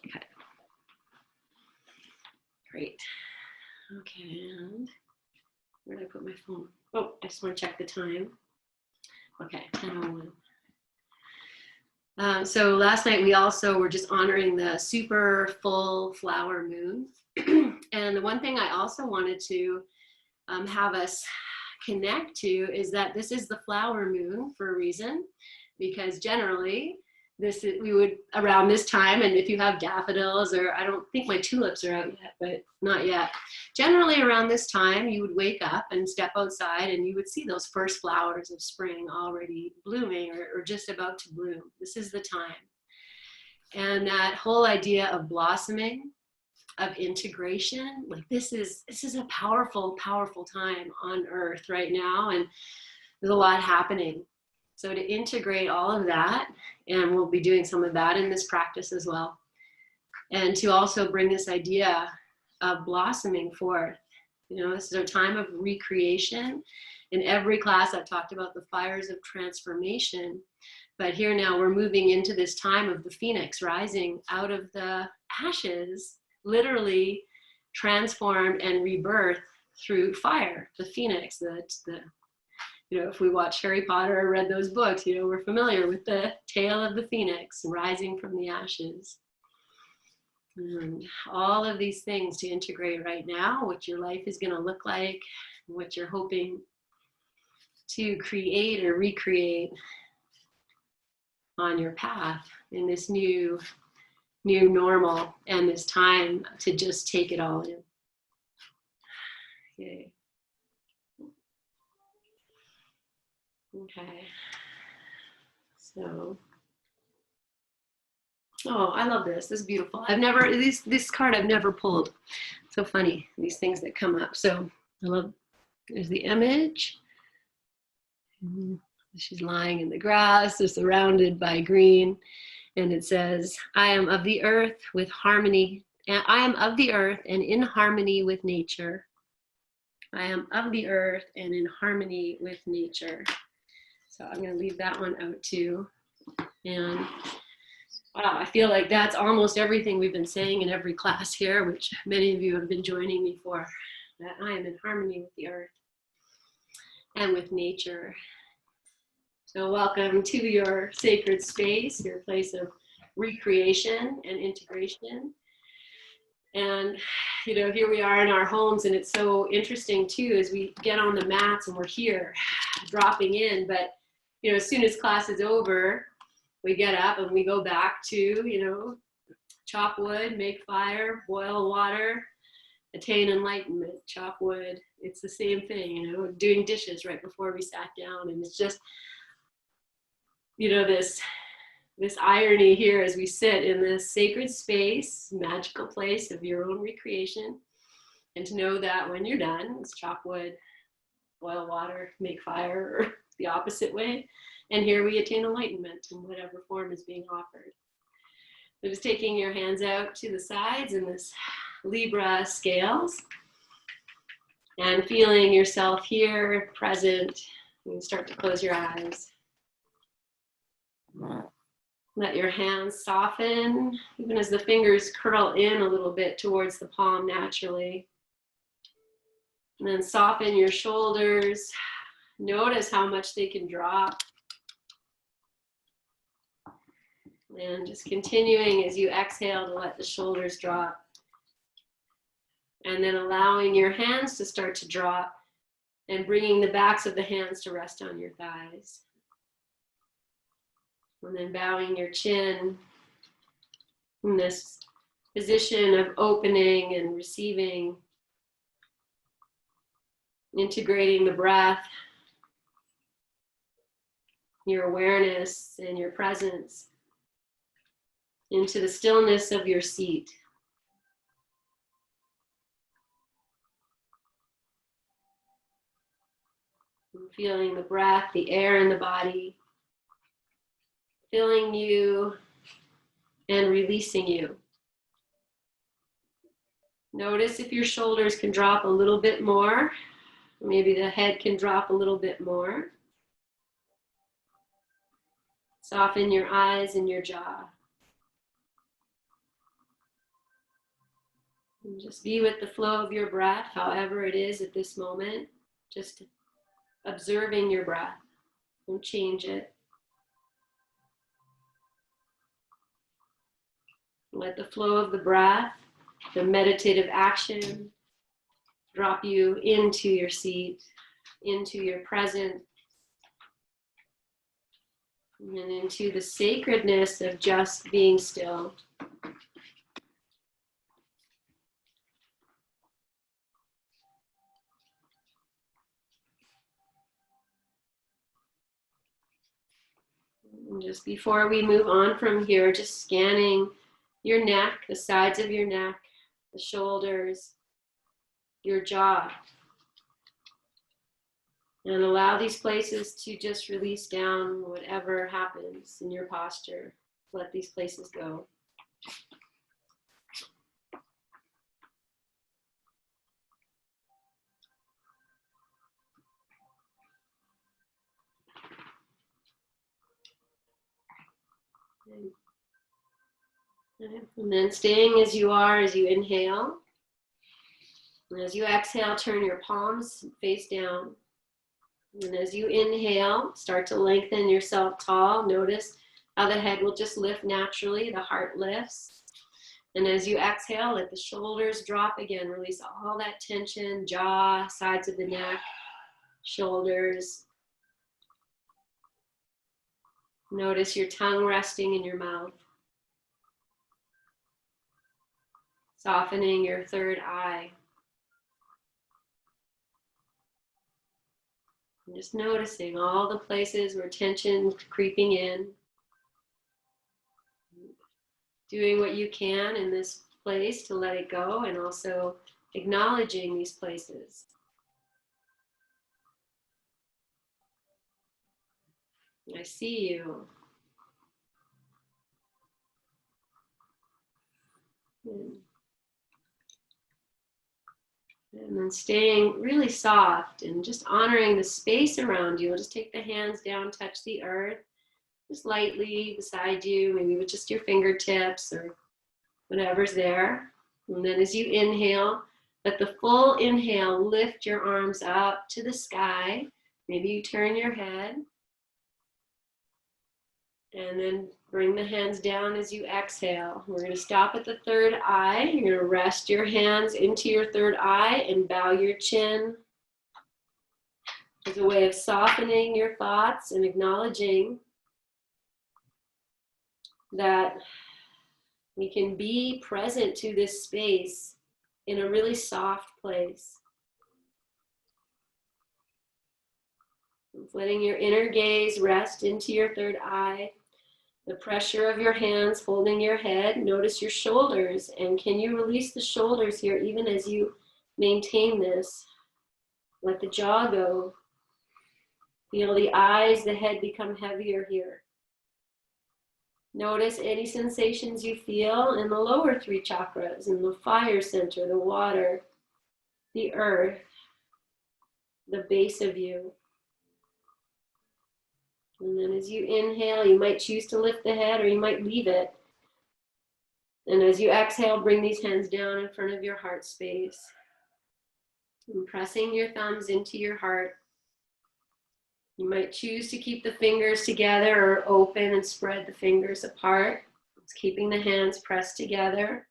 Okay. Great. Okay, and where did I put my phone? Oh, I just want to check the time. Okay, 10:01. So last night we also were just honoring the super full flower moon. And the one thing I also wanted to have us connect to is that this is the flower moon for a reason, because generally we would around this time, and if you have daffodils, or I don't think my tulips are out yet, but not yet. Generally around this time, you would wake up and step outside and you would see those first flowers of spring already blooming or just about to bloom. This is the time. And that whole idea of blossoming, of integration, like this is a powerful, powerful time on earth right now, and there's a lot happening. So to integrate all of that, and we'll be doing some of that in this practice as well, and to also bring this idea of blossoming forth. You know, this is a time of recreation. In every class I've talked about the fires of transformation, but here now we're moving into this time of the phoenix rising out of the ashes, literally transformed and rebirth through fire. The phoenix, you know, if we watch Harry Potter or read those books, you know, we're familiar with the tale of the phoenix rising from the ashes. And all of these things to integrate right now, what your life is going to look like, what you're hoping to create or recreate on your path in this new normal, and this time to just take it all in. Yay. Okay. So, oh, I love this. This is beautiful. I've never, this card I've never pulled. So funny, these things that come up. So I love, there's the image. She's lying in the grass, they're surrounded by green. And it says, I am of the earth with harmony. I am of the earth and in harmony with nature. I am of the earth and in harmony with nature. So I'm going to leave that one out too. And wow, I feel like that's almost everything we've been saying in every class here, which many of you have been joining me for, that I am in harmony with the earth and with nature. So welcome to your sacred space, your place of recreation and integration. And, you know, here we are in our homes, and it's so interesting too, as we get on the mats and we're here dropping in. But, you know, as soon as class is over, we get up and we go back to, you know, chop wood, make fire, boil water, attain enlightenment, chop wood. It's the same thing, you know, doing dishes right before we sat down. And it's just, you know, this irony here as we sit in this sacred space, magical place of your own recreation, and to know that when you're done, it's chop wood, boil water, make fire, or the opposite way. And here we attain enlightenment in whatever form is being offered. So just taking your hands out to the sides in this Libra scales and feeling yourself here, present. You can start to close your eyes. Let your hands soften, even as the fingers curl in a little bit towards the palm naturally. And then soften your shoulders. Notice how much they can drop. And just continuing as you exhale to let the shoulders drop. And then allowing your hands to start to drop and bringing the backs of the hands to rest on your thighs. And then bowing your chin in this position of opening and receiving, integrating the breath, your awareness and your presence into the stillness of your seat. And feeling the breath, the air in the body, filling you and releasing you. Notice if your shoulders can drop a little bit more. Maybe the head can drop a little bit more. Soften your eyes and your jaw. And just be with the flow of your breath, however it is at this moment. Just observing your breath. Don't change it. Let the flow of the breath, the meditative action, drop you into your seat, into your present, and into the sacredness of just being still. And just before we move on from here, just scanning your neck, the sides of your neck, the shoulders, your jaw. And allow these places to just release down whatever happens in your posture. Let these places go. And then staying as you are as you inhale. And as you exhale, turn your palms face down. And as you inhale, start to lengthen yourself tall. Notice how the head will just lift naturally, the heart lifts. And as you exhale, let the shoulders drop again. Release all that tension, jaw, sides of the neck, shoulders. Notice your tongue resting in your mouth. Softening your third eye. And just noticing all the places where tension's creeping in. Doing what you can in this place to let it go, and also acknowledging these places. I see you. And then staying really soft and just honoring the space around you. Just take the hands down, touch the earth, just lightly beside you, maybe with just your fingertips or whatever's there. And then as you inhale, let the full inhale lift your arms up to the sky. Maybe you turn your head. And then bring the hands down as you exhale. We're going to stop at the third eye. You're going to rest your hands into your third eye and bow your chin as a way of softening your thoughts and acknowledging that we can be present to this space in a really soft place. Letting your inner gaze rest into your third eye. The pressure of your hands holding your head. Notice your shoulders, and can you release the shoulders here even as you maintain this? Let the jaw go. Feel the eyes, the head become heavier here. Notice any sensations you feel in the lower three chakras, in the fire center, the water, the earth, the base of you. And then as you inhale, you might choose to lift the head or you might leave it. And as you exhale, bring these hands down in front of your heart space. And pressing your thumbs into your heart. You might choose to keep the fingers together or open and spread the fingers apart. It's keeping the hands pressed together.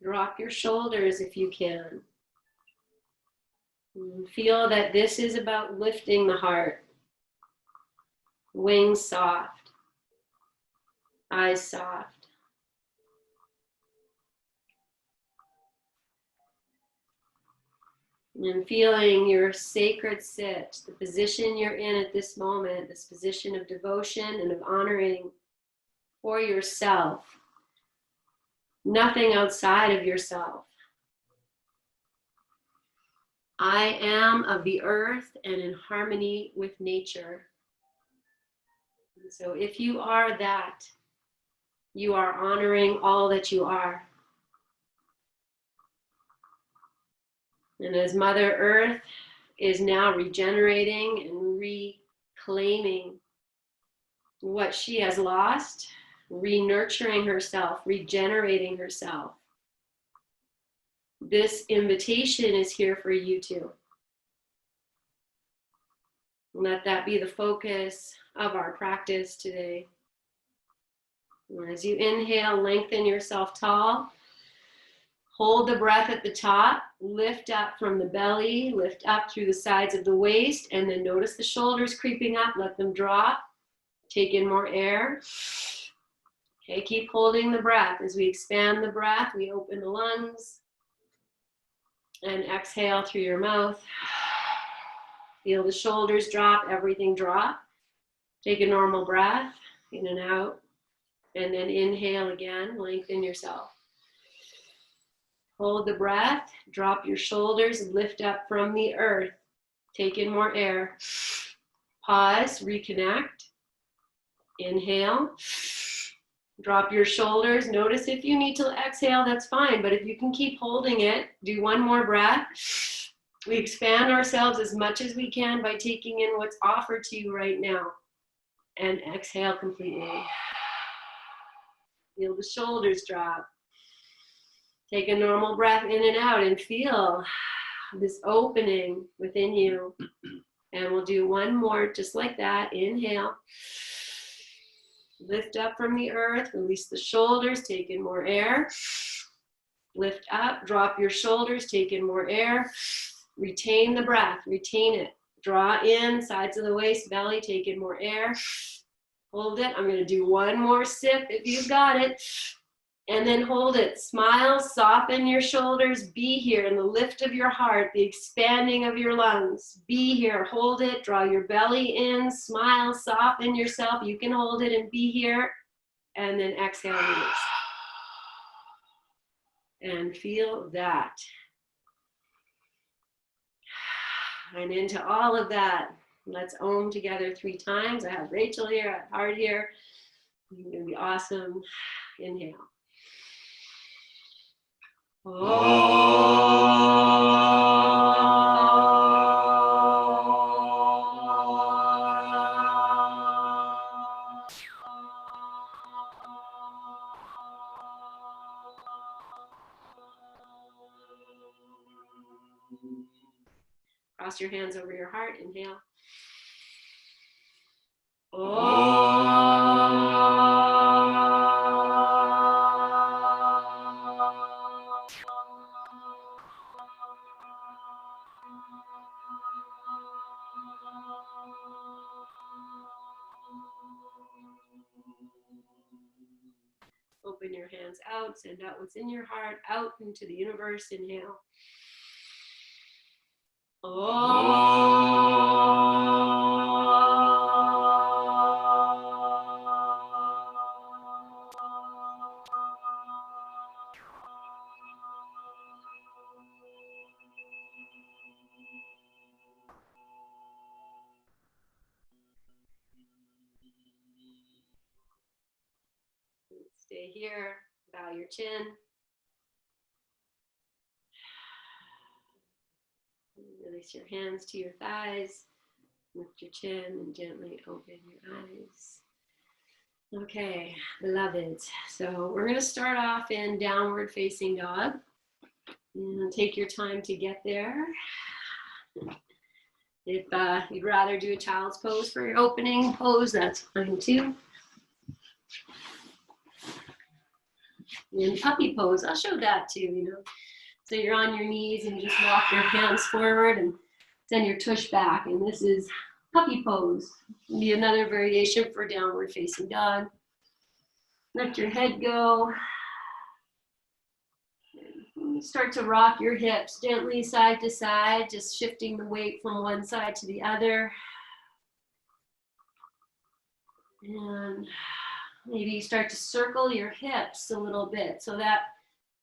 Drop your shoulders if you can. And feel that this is about lifting the heart. Wings soft, eyes soft. And feeling your sacred sit, the position you're in at this moment, this position of devotion and of honoring for yourself. Nothing outside of yourself. I am of the earth and in harmony with nature. So if you are that, you are honoring all that you are. And as Mother Earth is now regenerating and reclaiming what she has lost, re-nurturing herself, regenerating herself, this invitation is here for you too. Let that be the focus of our practice today. As you inhale, lengthen yourself tall. Hold the breath at the top. Lift up from the belly. Lift up through the sides of the waist. And then notice the shoulders creeping up. Let them drop. Take in more air. Okay, keep holding the breath. As we expand the breath, we open the lungs. And exhale through your mouth. Feel the shoulders drop, everything drop. Take a normal breath, in and out. And then inhale again, lengthen yourself. Hold the breath, drop your shoulders, lift up from the earth. Take in more air. Pause, reconnect. Inhale. Drop your shoulders. Notice if you need to exhale, that's fine. But if you can keep holding it, do one more breath. We expand ourselves as much as we can by taking in what's offered to you right now. And exhale completely. Feel the shoulders drop. Take a normal breath in and out and feel this opening within you. And we'll do one more just like that. Inhale. Lift up from the earth. Release the shoulders. Take in more air. Lift up. Drop your shoulders. Take in more air. Retain the breath. Retain it. Draw in. Sides of the waist. Belly. Take in more air. Hold it. I'm going to do one more sip if you've got it. And then hold it. Smile, soften your shoulders. Be here in the lift of your heart, the expanding of your lungs. Be here. Hold it. Draw your belly in. Smile, soften yourself. You can hold it and be here. And then exhale, release. And feel that. And into all of that. Let's Om together 3 times. I have Rachel here. I have Hart here. You're going to be awesome. Inhale. Cross your hands over your heart. Inhale. Open your hands out, send out what's in your heart, out into the universe. Inhale. Stay here, bow your chin. Release your hands to your thighs. Lift your chin and gently open your eyes. Okay, beloveds. So we're going to start off in downward facing dog. And take your time to get there. If you'd rather do a child's pose for your opening pose, that's fine too. And puppy pose, I'll show that too, you know. So you're on your knees and you just walk your hands forward and send your tush back. And this is puppy pose. It'll be another variation for downward facing dog. Let your head go. And start to rock your hips gently side to side, just shifting the weight from one side to the other. And maybe you start to circle your hips a little bit, so that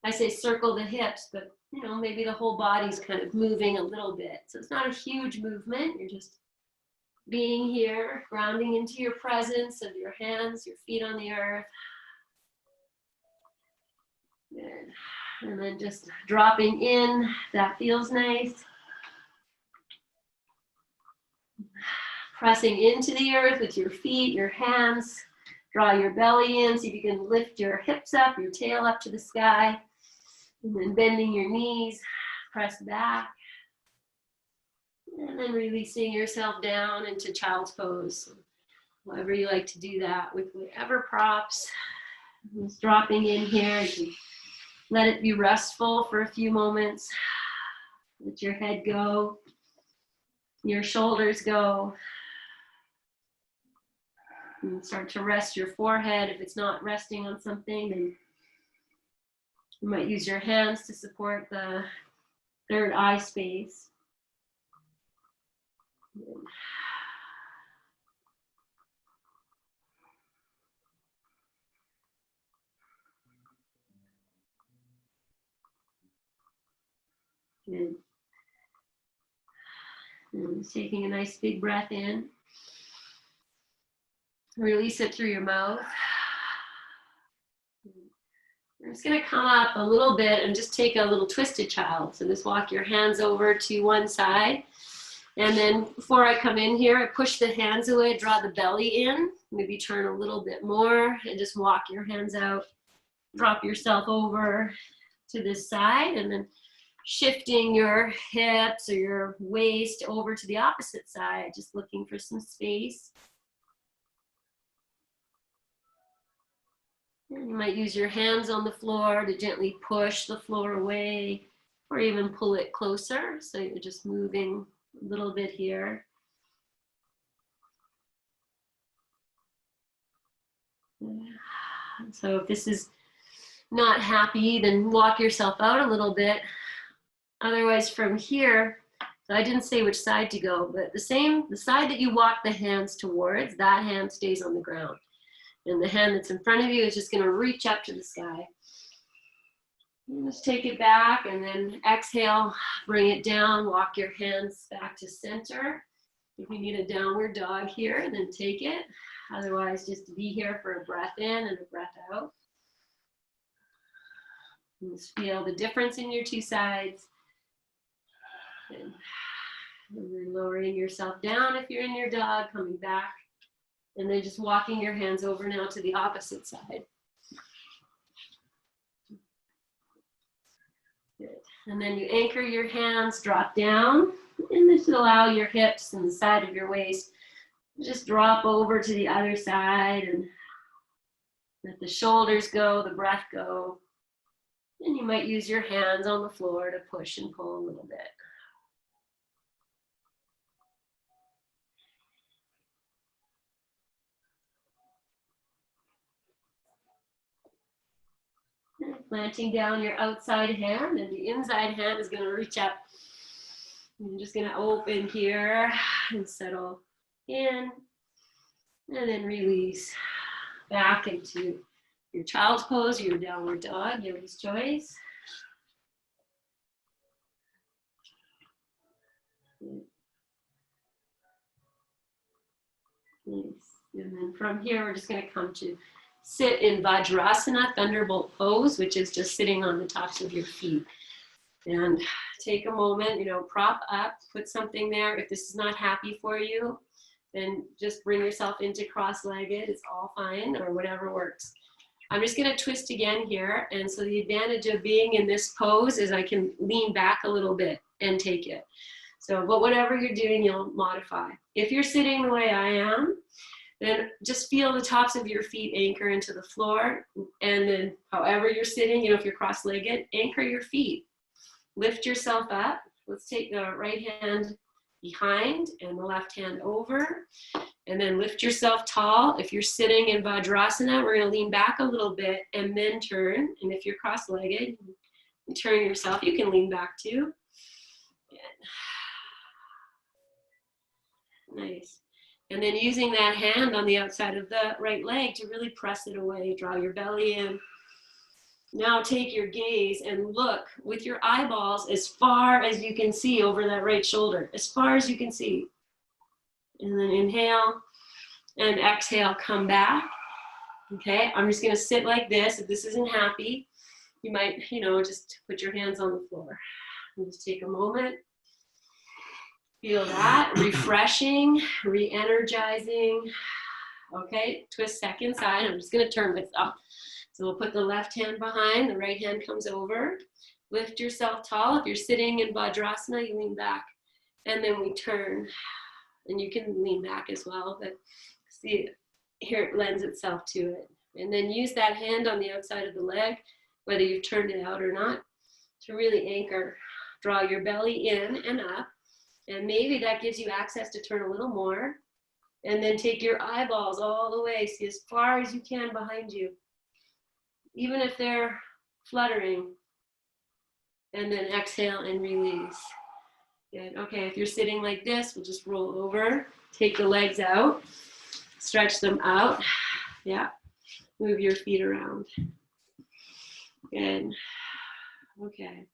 I say circle the hips, but you know, maybe the whole body's kind of moving a little bit. So it's not a huge movement. You're just being here, grounding into your presence of your hands, your feet on the earth. Good. And then just dropping in. That feels nice. Pressing into the earth with your feet, your hands. Draw your belly in, see if you can lift your hips up, your tail up to the sky. And then bending your knees, press back. And then releasing yourself down into child's pose. However you like to do that with whatever props. Just dropping in here. You can let it be restful for a few moments. Let your head go. Your shoulders go. And start to rest your forehead. If it's not resting on something, then you might use your hands to support the third eye space. Good. And just taking a nice big breath in. Release it through your mouth. We're just going to come up a little bit and just take a little twisted child. So just walk your hands over to one side. And then before I come in here, I push the hands away, draw the belly in. Maybe turn a little bit more and just walk your hands out. Drop yourself over to this side and then shifting your hips or your waist over to the opposite side, just looking for some space. And you might use your hands on the floor to gently push the floor away or even pull it closer. So you're just moving a little bit here. So if this is not happy, then walk yourself out a little bit. Otherwise from here, so I didn't say which side to go, but the side that you walk the hands towards, that hand stays on the ground. And the hand that's in front of you is just going to reach up to the sky. And just take it back and then exhale, bring it down, walk your hands back to center. If you need a downward dog here, then take it. Otherwise, just be here for a breath in and a breath out. And just feel the difference in your two sides. And then lowering yourself down if you're in your dog, coming back. And then just walking your hands over now to the opposite side. Good. And then you anchor your hands, drop down, and this will allow your hips and the side of your waist to just drop over to the other side and let the shoulders go, the breath go. And you might use your hands on the floor to push and pull a little bit. Planting down your outside hand, and the inside hand is going to reach up. You're just going to open here and settle in, and then release back into your child's pose, your downward dog, yogi's choice. Nice. And then from here, we're just going to come to sit in Vajrasana, thunderbolt pose, which is just sitting on the tops of your feet. And take a moment, prop up, put something there. If this is not happy for you, then just bring yourself into cross-legged. It's all fine, or whatever works. I'm just going to twist again here. And so the advantage of being in this pose is I can lean back a little bit and take it. So, but whatever you're doing, you'll modify. If you're sitting the way I am, then just feel the tops of your feet anchor into the floor. And then however you're sitting, if you're cross-legged, anchor your feet. Lift yourself up. Let's take the right hand behind and the left hand over. And then lift yourself tall. If you're sitting in Vajrasana, we're going to lean back a little bit and then turn. And if you're cross-legged, you turn yourself. You can lean back too. Nice. And then using that hand on the outside of the right leg to really press it away. Draw your belly in. Now take your gaze and look with your eyeballs as far as you can see over that right shoulder. As far as you can see. And then inhale and exhale, come back. Okay, I'm just going to sit like this. If this isn't happy, you might, just put your hands on the floor. And just take a moment. Feel that, refreshing, re-energizing. Okay, twist second side. I'm just going to turn this up. So we'll put the left hand behind, the right hand comes over. Lift yourself tall. If you're sitting in Vajrasana, you lean back. And then we turn. And you can lean back as well, but see, here it lends itself to it. And then use that hand on the outside of the leg, whether you've turned it out or not, to really anchor. Draw your belly in and up. And maybe that gives you access to turn a little more. And then take your eyeballs all the way. See as far as you can behind you. Even if they're fluttering. And then exhale and release. Good. Okay, if you're sitting like this, we'll just roll over. Take the legs out. Stretch them out. Yeah. Move your feet around. Good. Okay.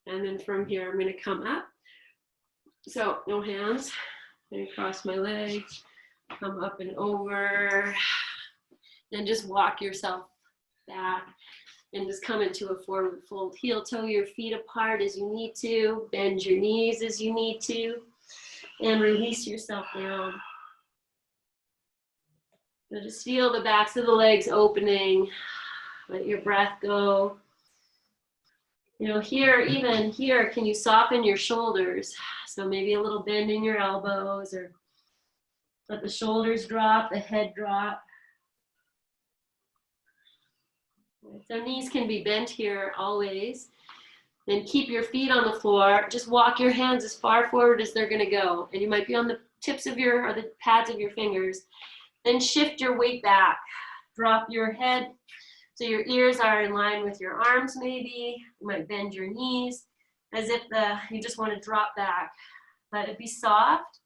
And then from here, I'm going to come up. So no hands. I'm going to cross my legs. Come up and over. And just walk yourself back. And just come into a forward fold. Heel toe your feet apart as you need to. Bend your knees as you need to. And release yourself down. So just feel the backs of the legs opening. Let your breath go. You know, here, even here, can you soften your shoulders? So maybe a little bend in your elbows, or let the shoulders drop, the head drop. So knees can be bent here always. Then keep your feet on the floor. Just walk your hands as far forward as they're going to go. And you might be on the tips of your, or the pads of your fingers. Then shift your weight back. Drop your head so your ears are in line with your arms maybe. You might bend your knees as if you just want to drop back. Let it be soft.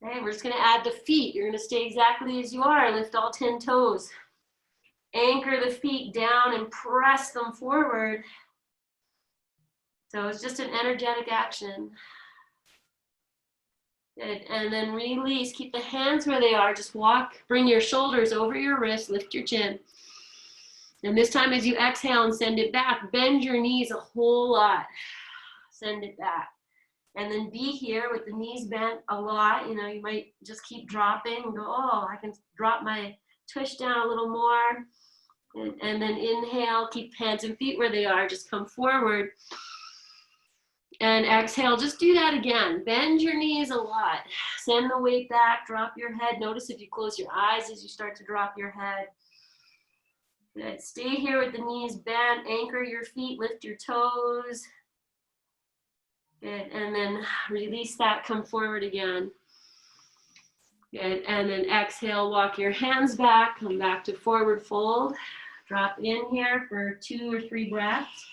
Okay, we're just going to add the feet. You're going to stay exactly as you are. Lift all 10 toes. Anchor the feet down and press them forward. So it's just an energetic action. Good. And then release. Keep the hands where they are. Just walk. Bring your shoulders over your wrists. Lift your chin. And this time as you exhale and send it back, bend your knees a whole lot. Send it back. And then be here with the knees bent a lot. You know, you might just keep dropping and go, oh, I can drop my twist down a little more. And then inhale, keep hands and feet where they are, just come forward. And exhale, just do that again. Bend your knees a lot. Send the weight back, drop your head. Notice if you close your eyes as you start to drop your head. Good. Stay here with the knees bent, anchor your feet, lift your toes. Good. And then release that, come forward again. Good. And then exhale, walk your hands back, come back to forward fold. Drop in here for 2 or 3 breaths.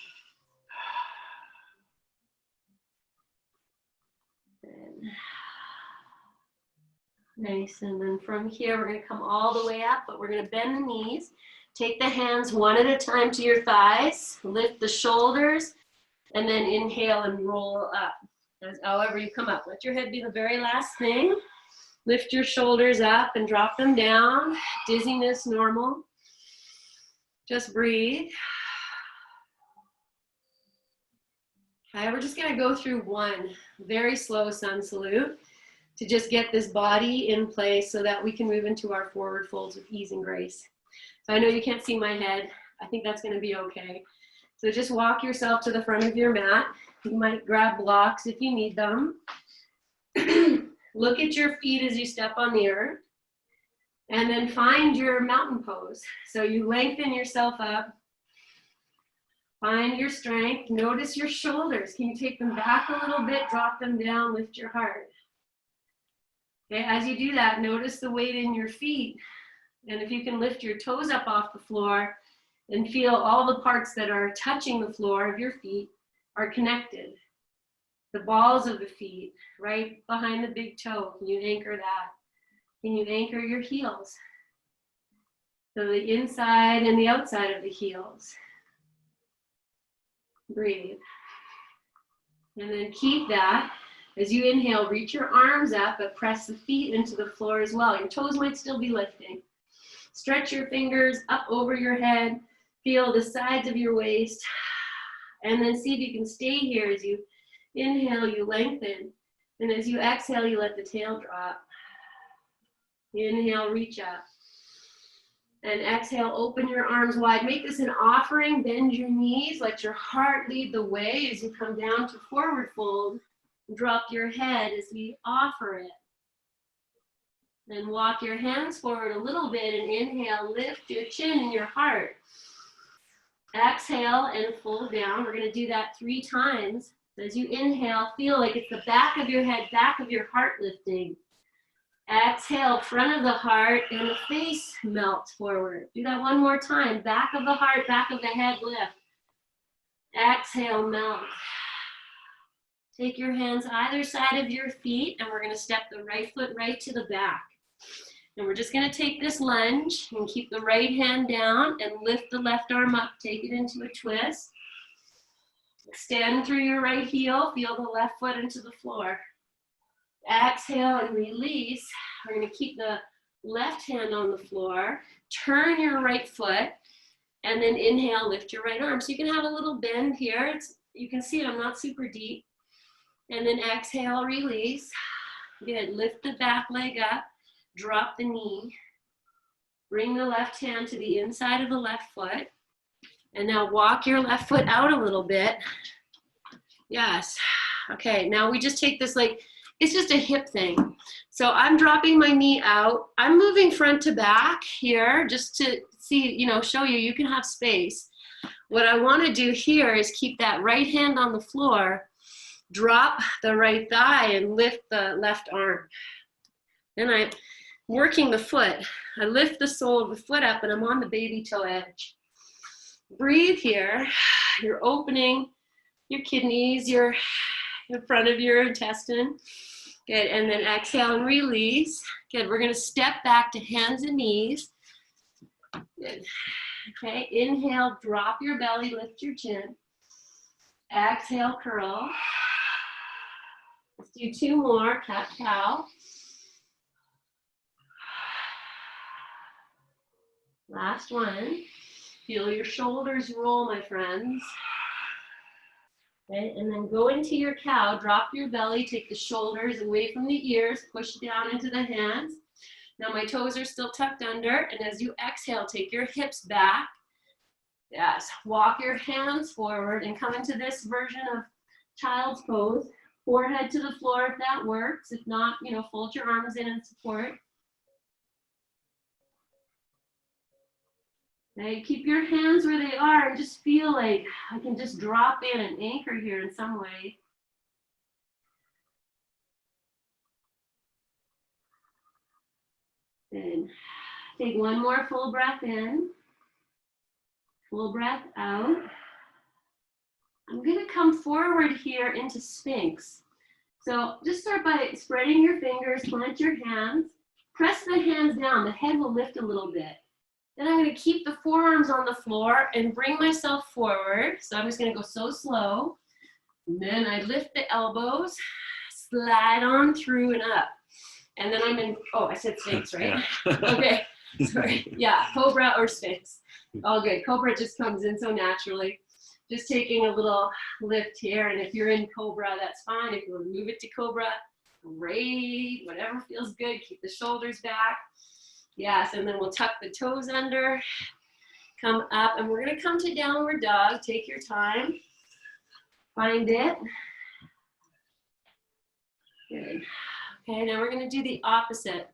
Nice, and then from here, we're gonna come all the way up, but we're gonna bend the knees. Take the hands one at a time to your thighs. Lift the shoulders, and then inhale and roll up. However you come up. Let your head be the very last thing. Lift your shoulders up and drop them down. Dizziness, normal. Just breathe. Okay, we're just gonna go through one very slow sun salute to just get this body in place so that we can move into our forward folds with ease and grace. So I know you can't see my head. I think that's gonna be okay. So just walk yourself to the front of your mat. You might grab blocks if you need them. Look at your feet as you step on the earth. And then find your mountain pose. So you lengthen yourself up. Find your strength. Notice your shoulders. Can you take them back a little bit? Drop them down. Lift your heart. Okay, as you do that, notice the weight in your feet. And if you can lift your toes up off the floor and feel all the parts that are touching the floor of your feet are connected. The balls of the feet, right behind the big toe. Can you anchor that? Can you anchor your heels? So the inside and the outside of the heels. Breathe. And then keep that. As you inhale, reach your arms up, but press the feet into the floor as well. Your toes might still be lifting. Stretch your fingers up over your head. Feel the sides of your waist. And then see if you can stay here. As you inhale, you lengthen. And as you exhale, you let the tail drop. Inhale, reach up. And exhale, open your arms wide. Make this an offering. Bend your knees. Let your heart lead the way as you come down to forward fold. Drop your head as we offer it. Then walk your hands forward a little bit and inhale, lift your chin and your heart. Exhale and fold down. We're going to do that 3 times. As you inhale, feel like it's the back of your head, back of your heart lifting. Exhale, front of the heart and the face melts forward. Do that one more time. Back of the heart, back of the head lift. Exhale, melt. Take your hands either side of your feet and we're going to step the right foot right to the back. And we're just going to take this lunge and keep the right hand down and lift the left arm up. Take it into a twist. Extend through your right heel. Feel the left foot into the floor. Exhale and release. We're going to keep the left hand on the floor. Turn your right foot. And then inhale, lift your right arm. So you can have a little bend here. You can see I'm not super deep. And then exhale, release. Good. Lift the back leg up. Drop the knee. Bring the left hand to the inside of the left foot. And now walk your left foot out a little bit. Yes. Okay, now we just take this like, it's just a hip thing. So I'm dropping my knee out. I'm moving front to back here just to see, show you can have space. What I want to do here is keep that right hand on the floor, drop the right thigh and lift the left arm. Then I'm working the foot. I lift the sole of the foot up and I'm on the baby toe edge. Breathe here. You're opening your kidneys, your front of your intestine. Good, and then exhale and release. Good, we're gonna step back to hands and knees. Good, okay, inhale, drop your belly, lift your chin. Exhale, curl. Let's do 2 more, cat-cow. Last one. Feel your shoulders roll, my friends. Okay, and then go into your cow, drop your belly, take the shoulders away from the ears, push down into the hands. Now my toes are still tucked under, and as you exhale, take your hips back. Yes, walk your hands forward and come into this version of child's pose. Forehead to the floor if that works. If not, fold your arms in and support. Okay, keep your hands where they are and just feel like I can just drop in and anchor here in some way. Good. Take one more full breath in. Full breath out. I'm going to come forward here into Sphinx. So just start by spreading your fingers, plant your hands, press the hands down. The head will lift a little bit. Then I'm going to keep the forearms on the floor and bring myself forward. So I'm just going to go so slow. And then I lift the elbows, slide on through and up. And then I'm in, I said Sphinx, right? Yeah. Okay, sorry. Yeah, Cobra or Sphinx. All good. Cobra just comes in so naturally. Just taking a little lift here. And if you're in Cobra, that's fine. If you want to move it to Cobra, great. Whatever feels good. Keep the shoulders back. Yes, and then we'll tuck the toes under, come up, and we're going to come to downward dog. Take your time. Find it. Good. Okay, now we're going to do the opposite.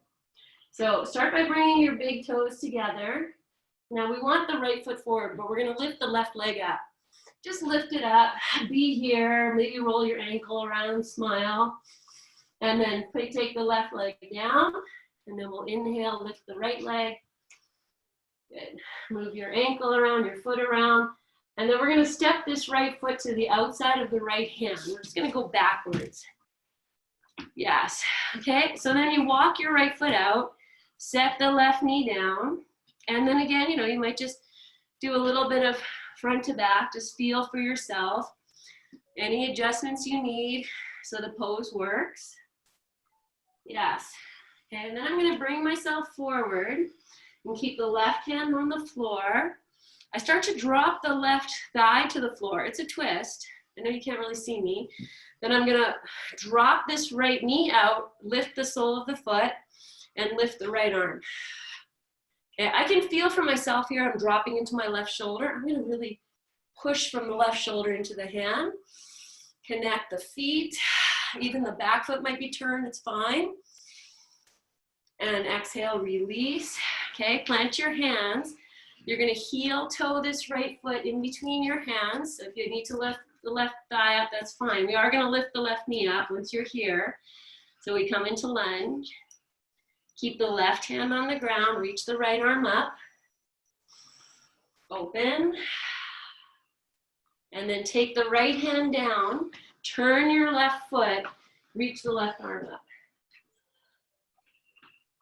So start by bringing your big toes together. Now we want the right foot forward, but we're going to lift the left leg up. Just lift it up. Be here. Maybe roll your ankle around, smile. And then take the left leg down. And then we'll inhale, lift the right leg. Good. Move your ankle around, your foot around. And then we're going to step this right foot to the outside of the right hand. We're just going to go backwards. Yes. Okay. So then you walk your right foot out, set the left knee down. And then again, you might just do a little bit of front to back. Just feel for yourself. Any adjustments you need so the pose works. Yes. Okay, and then I'm going to bring myself forward and keep the left hand on the floor. I start to drop the left thigh to the floor. It's a twist. I know you can't really see me. Then I'm going to drop this right knee out, lift the sole of the foot, and lift the right arm. I can feel for myself here, I'm dropping into my left shoulder. I'm gonna really push from the left shoulder into the hand. Connect the feet. Even the back foot might be turned, it's fine. And exhale, release. Okay, plant your hands. You're gonna heel toe this right foot in between your hands. So if you need to lift the left thigh up, that's fine. We are gonna lift the left knee up once you're here. So we come into lunge. Keep the left hand on the ground, reach the right arm up. Open. And then take the right hand down, turn your left foot, reach the left arm up.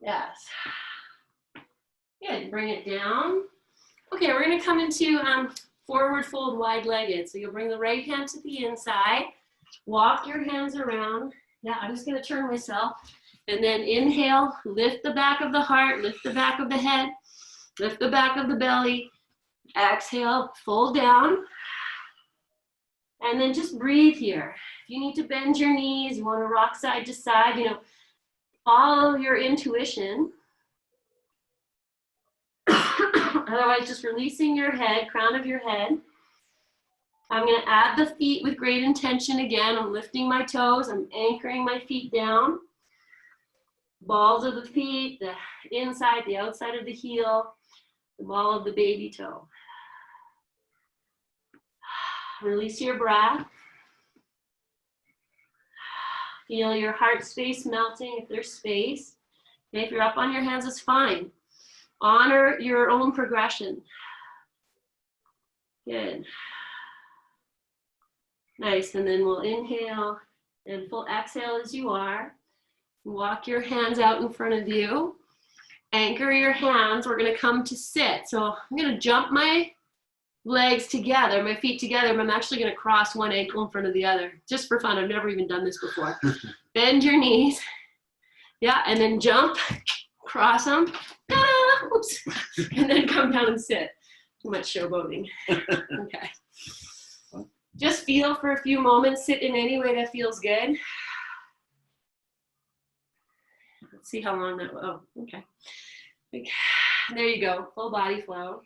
Yes. Good, bring it down. Okay, we're gonna come into forward fold wide-legged. So you'll bring the right hand to the inside, walk your hands around. Yeah, I'm just gonna turn myself. And then inhale, lift the back of the heart, lift the back of the head, lift the back of the belly. Exhale, fold down. And then just breathe here. If you need to bend your knees, you wanna rock side to side, you know, follow your intuition. Otherwise, just releasing your head, crown of your head. I'm gonna add the feet with great intention again. I'm lifting my toes, I'm anchoring my feet down. Balls of the feet, the inside, the outside of the heel, the ball of the baby toe. Release your breath. Feel your heart space melting if there's space. Okay, if you're up on your hands, it's fine. Honor your own progression. Good. Nice, and then we'll inhale and full exhale as you are. Walk your hands out in front of you. Anchor your hands. We're gonna come to sit. So I'm gonna jump my legs together, my feet together, but I'm actually gonna cross one ankle in front of the other, just for fun. I've never even done this before. Bend your knees. Yeah, and then jump, cross them. Oops. And then come down and sit. Too much showboating. Okay. Just feel for a few moments. Sit in any way that feels good. Let's see how long that will. Oh, okay. There you go. Full body flow.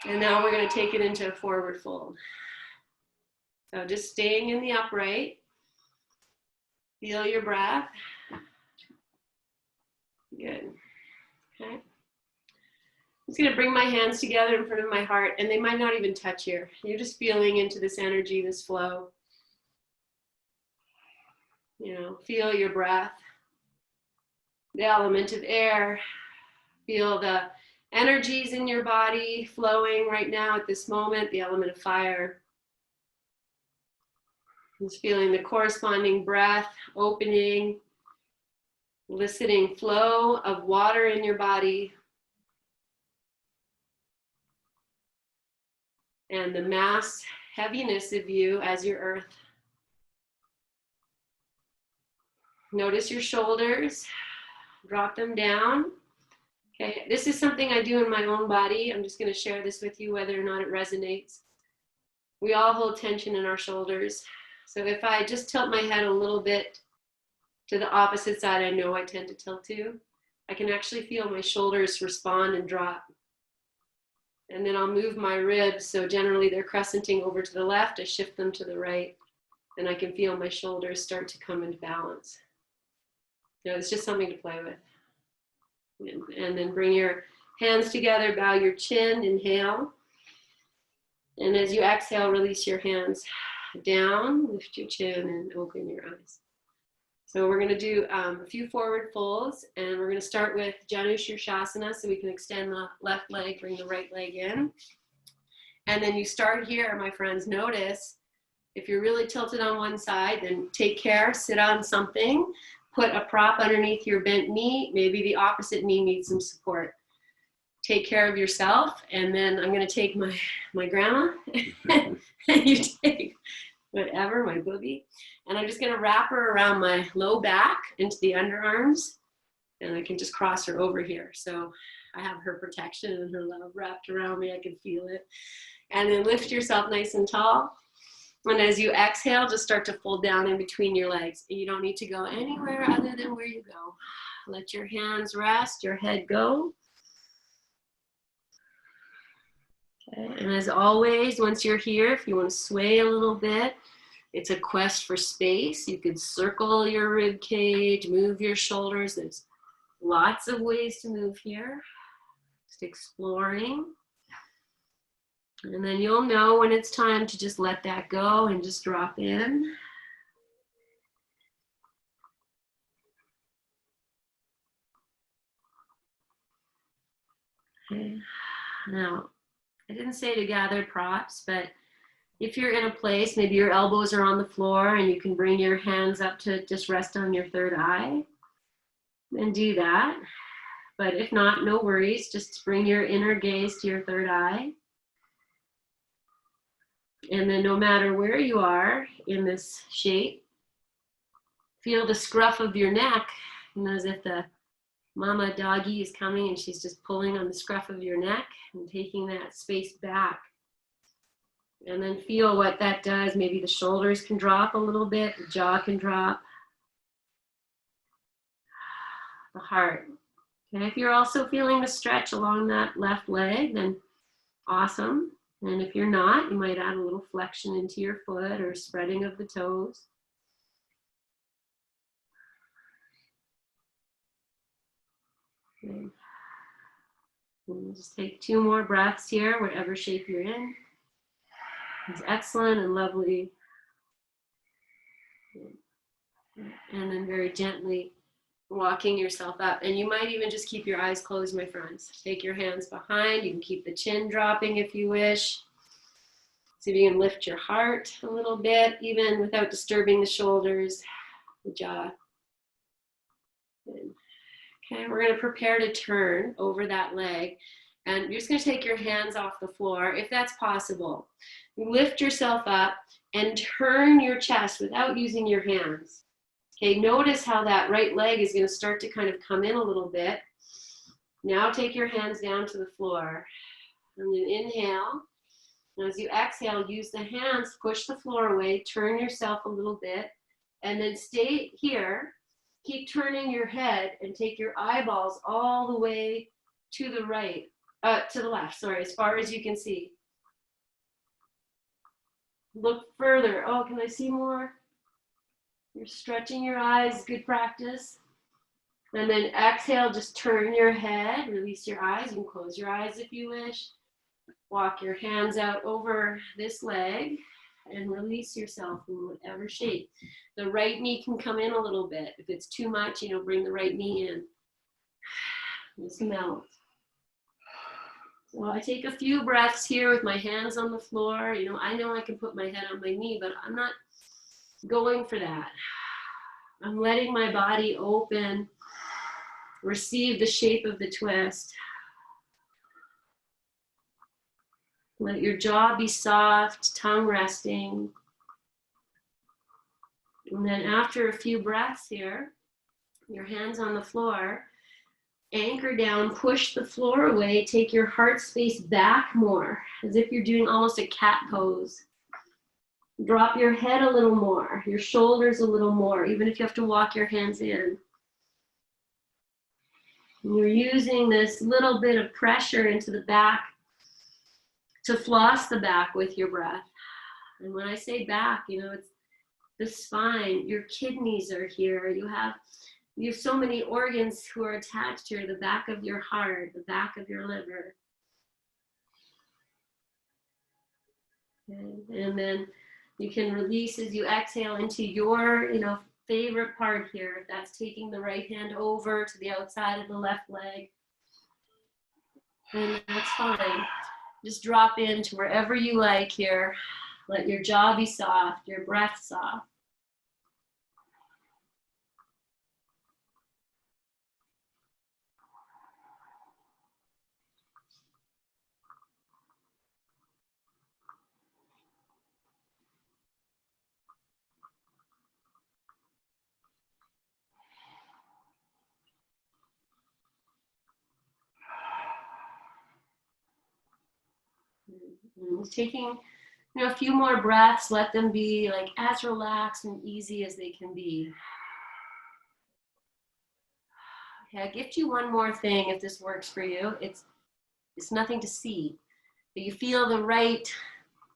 And now we're going to take it into a forward fold. So just staying in the upright. Feel your breath. Good. Okay. I'm just going to bring my hands together in front of my heart, and they might not even touch here. You're just feeling into this energy, this flow. You know, feel your breath. The element of air. Feel the energies in your body flowing right now at this moment, the element of fire. Just feeling the corresponding breath, opening, eliciting flow of water in your body. And the mass heaviness of you as your earth. Notice your shoulders, drop them down. Okay, this is something I do in my own body. I'm just going to share this with you whether or not it resonates. We all hold tension in our shoulders. So if I just tilt my head a little bit to the opposite side, I know I tend to tilt to, I can actually feel my shoulders respond and drop. And then I'll move my ribs, so generally they're crescenting over to the left, I shift them to the right, and I can feel my shoulders start to come into balance. You know, it's just something to play with. And then bring your hands together, bow your chin, inhale. And as you exhale, release your hands down, lift your chin, and open your eyes. So we're going to do a few forward folds, and we're going to start with Janu Shirshasana, so we can extend the left leg, bring the right leg in. And then you start here, my friends. Notice, if you're really tilted on one side, then take care, sit on something, put a prop underneath your bent knee, maybe the opposite knee needs some support. Take care of yourself, and then I'm going to take my grandma, and you take whatever, my booby, and I'm just going to wrap her around my low back into the underarms, and I can just cross her over here. So I have her protection and her love wrapped around me. I can feel it. And then lift yourself nice and tall. And as you exhale, just start to fold down in between your legs. You don't need to go anywhere other than where you go. Let your hands rest, your head go. Okay. And as always, once you're here, if you want to sway a little bit, it's a quest for space. You could circle your rib cage, move your shoulders. There's lots of ways to move here. Just exploring. And then you'll know when it's time to just let that go and just drop in. Okay. Now, I didn't say to gather props, but if you're in a place, maybe your elbows are on the floor and you can bring your hands up to just rest on your third eye, then do that. But if not, no worries. Just bring your inner gaze to your third eye. And then no matter where you are in this shape, feel the scruff of your neck, as if the mama doggy is coming and she's just pulling on the scruff of your neck and taking that space back. And then feel what that does. Maybe the shoulders can drop a little bit, the jaw can drop, the heart. And if you're also feeling the stretch along that left leg, then awesome. And if you're not, you might add a little flexion into your foot or spreading of the toes. Okay. And just take 2 more breaths here, whatever shape you're in. It's excellent and lovely. And then very gently walking yourself up. And you might even just keep your eyes closed, my friends. Take your hands behind. You can keep the chin dropping if you wish. See if you can lift your heart a little bit, even without disturbing the shoulders, the jaw. Good. Okay, we're going to prepare to turn over that leg. And you're just going to take your hands off the floor, if that's possible. Lift yourself up and turn your chest without using your hands. Okay, notice how that right leg is going to start to kind of come in a little bit. Now take your hands down to the floor. And then inhale. And as you exhale, use the hands, push the floor away, turn yourself a little bit, and then stay here. Keep turning your head and take your eyeballs all the way to the right, to the left, sorry, as far as you can see. Look further. Oh, can I see more? You're stretching your eyes, good practice. And then exhale, just turn your head, release your eyes. You can close your eyes if you wish. Walk your hands out over this leg and release yourself in whatever shape. The right knee can come in a little bit. If it's too much, bring the right knee in. Just melt. So I take a few breaths here with my hands on the floor. I know I can put my head on my knee, but I'm not going for that. I'm letting my body open, receive the shape of the twist. Let your jaw be soft, tongue resting. And then after a few breaths here, your hands on the floor, anchor down, push the floor away, take your heart space back more, as if you're doing almost a cat pose. Drop your head a little more, your shoulders a little more, even if you have to walk your hands in. And you're using this little bit of pressure into the back to floss the back with your breath. And when I say back, it's the spine, your kidneys are here. You have so many organs who are attached here, the back of your heart, the back of your liver. Okay. And then you can release as you exhale into your, favorite part here. If that's taking the right hand over to the outside of the left leg, then that's fine. Just drop into wherever you like here. Let your jaw be soft, your breath soft. And taking a few more breaths, let them be like as relaxed and easy as they can be. Okay, I'll gift you one more thing if this works for you. It's nothing to see. But you feel the right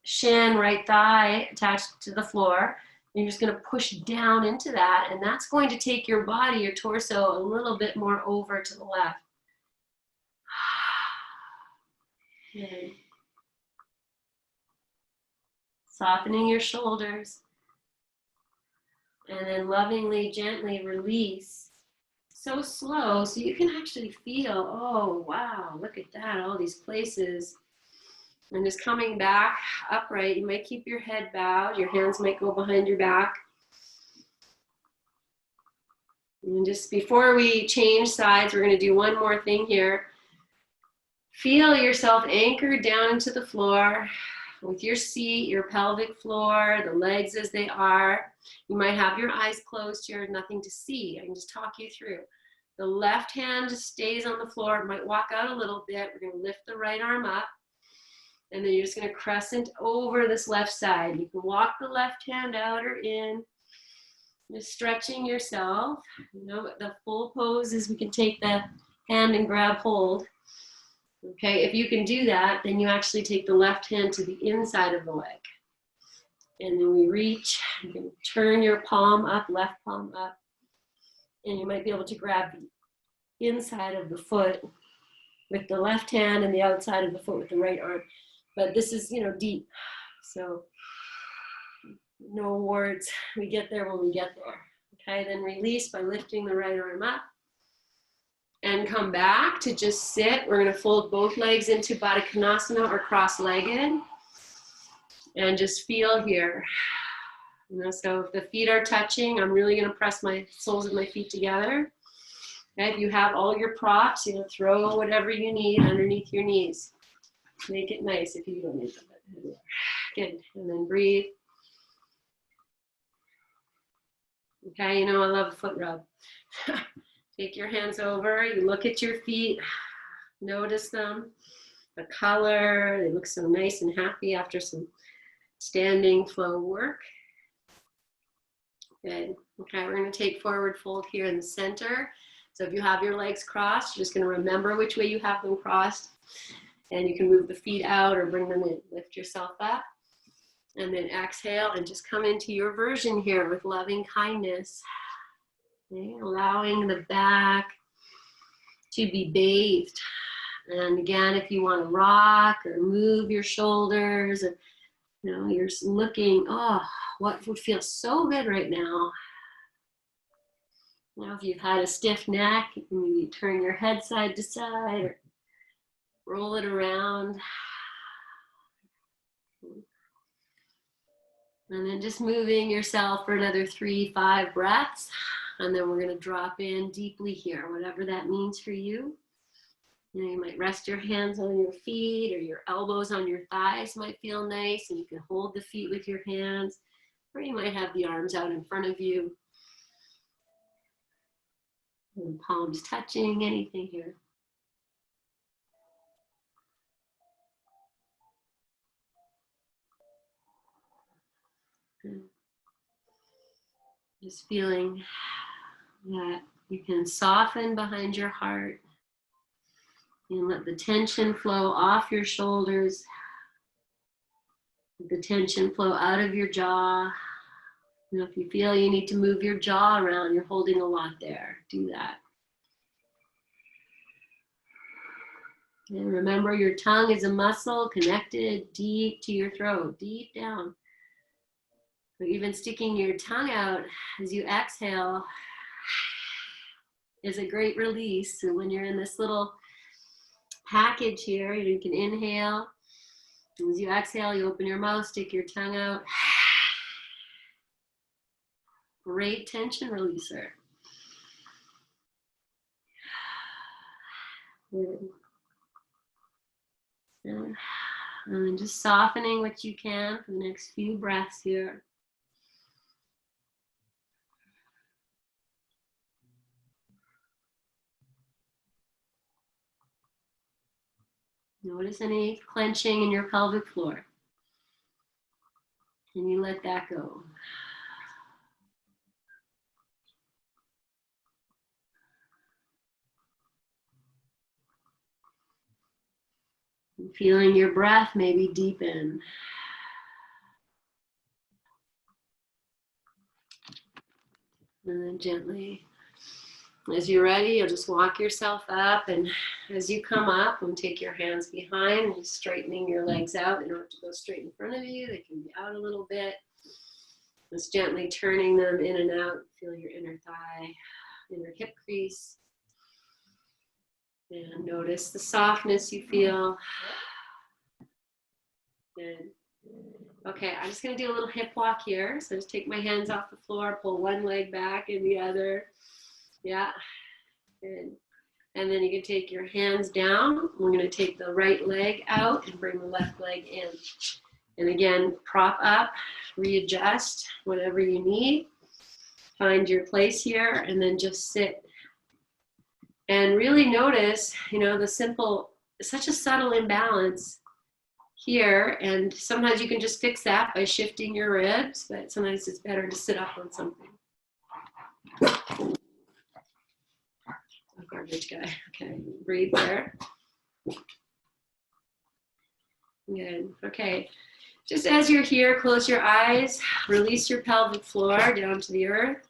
shin, right thigh attached to the floor. And you're just going to push down into that, and that's going to take your body, your torso, a little bit more over to the left. Good. Softening your shoulders, and then lovingly, gently release. So slow, so you can actually feel, oh, wow, look at that, all these places. And just coming back upright. You might keep your head bowed. Your hands might go behind your back. And just before we change sides, we're going to do one more thing here. Feel yourself anchored down into the floor with your seat, your pelvic floor, the legs as they are. You might have your eyes closed here, nothing to see. I can just talk you through. The left hand just stays on the floor. It might walk out a little bit. We're going to lift the right arm up. And then you're just going to crescent over this left side. You can walk the left hand out or in. Just stretching yourself. You know, the full pose is we can take the hand and grab hold. Okay, if you can do that, then you actually take the left hand to the inside of the leg. And then we reach. You can turn your palm up, left palm up. And you might be able to grab the inside of the foot with the left hand and the outside of the foot with the right arm. But this is, you know, deep. So no words. We get there when we get there. Okay, then release by lifting the right arm up. And come back to just sit. We're going to fold both legs into Baddha Konasana or cross-legged. And just feel here. You know, so if the feet are touching, I'm really going to press my soles of my feet together. Okay, if you have all your props, you know, throw whatever you need underneath your knees. Make it nice if you don't need them. Good. And then breathe. Okay, you know I love a foot rub. Take your hands over. You look at your feet. Notice them. The color. They look so nice and happy after some standing flow work. Good. Okay, we're going to take forward fold here in the center. So if you have your legs crossed, you're just going to remember which way you have them crossed. And you can move the feet out or bring them in. Lift yourself up. And then exhale and just come into your version here with loving kindness. Okay, allowing the back to be bathed. And again, if you want to rock or move your shoulders, or, you know, you're looking, oh, what would feel so good right now. Now, if you've had a stiff neck, you can maybe turn your head side to side or roll it around. And then just moving yourself for another 3-5 breaths. And then we're going to drop in deeply here, whatever that means for you. You know, you might rest your hands on your feet, or your elbows on your thighs might feel nice, and you can hold the feet with your hands, or you might have the arms out in front of you. And palms touching, anything here. Just feeling that you can soften behind your heart and let the tension flow off your shoulders, let the tension flow out of your jaw. You know, if you feel you need to move your jaw around, you're holding a lot there, do that. And remember, your tongue is a muscle connected deep to your throat, deep down. But even sticking your tongue out as you exhale is a great release. So when you're in this little package here, you can inhale. As you exhale, you open your mouth, stick your tongue out. Great tension releaser. And then just softening what you can for the next few breaths here. Notice any clenching in your pelvic floor. And you let that go. And feeling your breath maybe deepen. And then gently, as you're ready, you'll just walk yourself up. And as you come up, take your hands behind and straightening your legs out. They don't have to go straight in front of you. They can be out a little bit. Just gently turning them in and out. Feel your inner thigh, inner hip crease. And notice the softness you feel. Good. Okay, I'm just going to do a little hip walk here. So just take my hands off the floor, pull one leg back and the other. Yeah, good. And then you can take your hands down. We're going to take the right leg out and bring the left leg in. And again, prop up, readjust, whatever you need. Find your place here and then just sit. And really notice, the simple, such a subtle imbalance here, and sometimes you can just fix that by shifting your ribs, but sometimes it's better to sit up on something. Oh, garbage guy. Okay, breathe there. Good. Okay, just as you're here, close your eyes, release your pelvic floor down to the earth,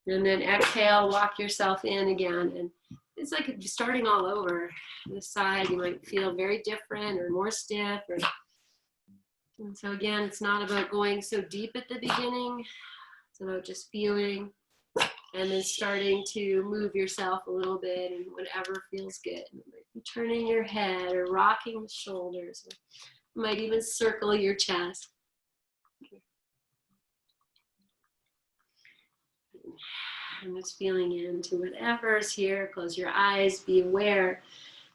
and then exhale, walk yourself in again. And it's like starting all over. This side, you might feel very different or more stiff. And so again, it's not about going so deep at the beginning. It's about just feeling and then starting to move yourself a little bit and whatever feels good. You might be turning your head or rocking the shoulders. Or you might even circle your chest. I'm just feeling into whatever's here. Close your eyes. Be aware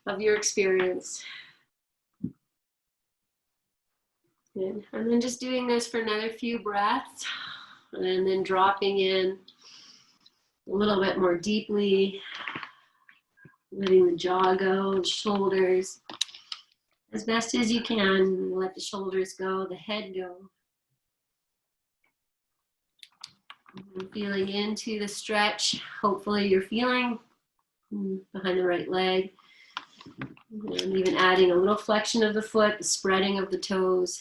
of your experience. Good. And then just doing this for another few breaths. And then dropping in a little bit more deeply. Letting the jaw go, the shoulders. As best as you can, let the shoulders go, the head go. And feeling into the stretch. Hopefully you're feeling behind the right leg. And even adding a little flexion of the foot, the spreading of the toes.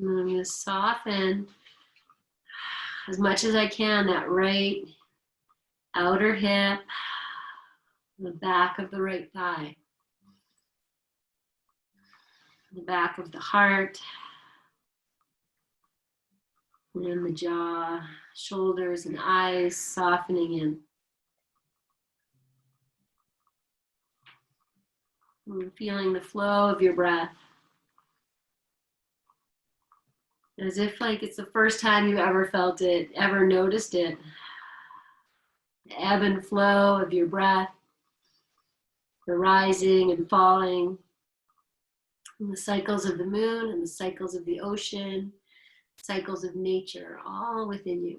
And I'm going to soften as much as I can that right outer hip, the back of the right thigh. The back of the heart, and then the jaw, shoulders, and eyes softening in. And feeling the flow of your breath. As if like it's the first time you ever felt it, ever noticed it. The ebb and flow of your breath, the rising and falling. And the cycles of the moon and the cycles of the ocean, cycles of nature, all within you.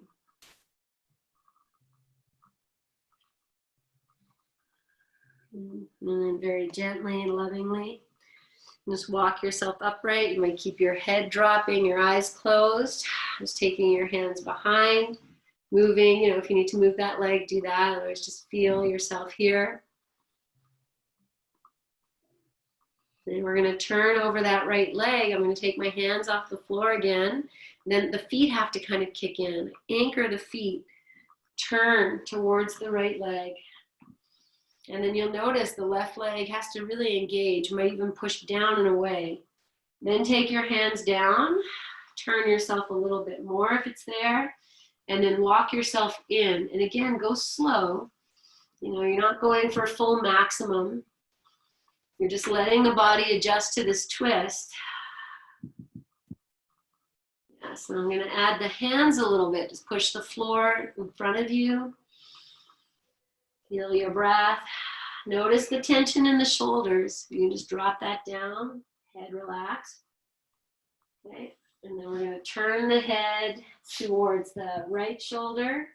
And then very gently and lovingly, just walk yourself upright. You might keep your head dropping, your eyes closed, just taking your hands behind, moving, if you need to move that leg, do that. Otherwise, just feel yourself here. And we're going to turn over that right leg. I'm going to take my hands off the floor again. Then the feet have to kind of kick in. Anchor the feet. Turn towards the right leg. And then you'll notice the left leg has to really engage. You might even push down and away. Then take your hands down. Turn yourself a little bit more if it's there. And then walk yourself in. And again, go slow. You're not going for full maximum. You're just letting the body adjust to this twist. Yes, and I'm going to add the hands a little bit. Just push the floor in front of you. Feel your breath. Notice the tension in the shoulders. You can just drop that down. Head relaxed. Okay, and then we're going to turn the head towards the right shoulder